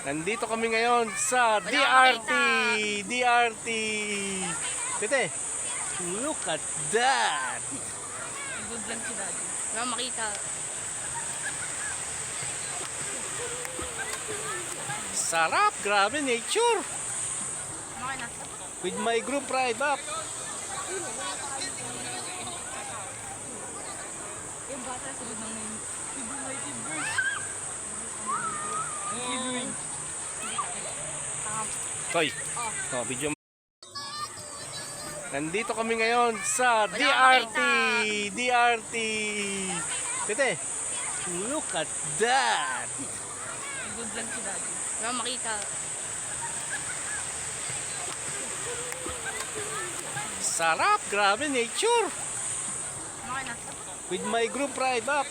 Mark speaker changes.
Speaker 1: Nandito kami ngayon sa DRT. DRT. Tete, look at that.
Speaker 2: Good lang si Daddy. Wala makita.
Speaker 1: Sarap, grabe nature.
Speaker 2: Okay na.
Speaker 1: With my group ride up.
Speaker 2: Yung bata sa ng name.
Speaker 1: Koy, video mo. Nandito kami ngayon sa DRT. DRT. Tete, look at that.
Speaker 2: Good lang si Daddy. Wala makita.
Speaker 1: Sarap, grabe nature.
Speaker 2: Okay na.
Speaker 1: With my group ride up.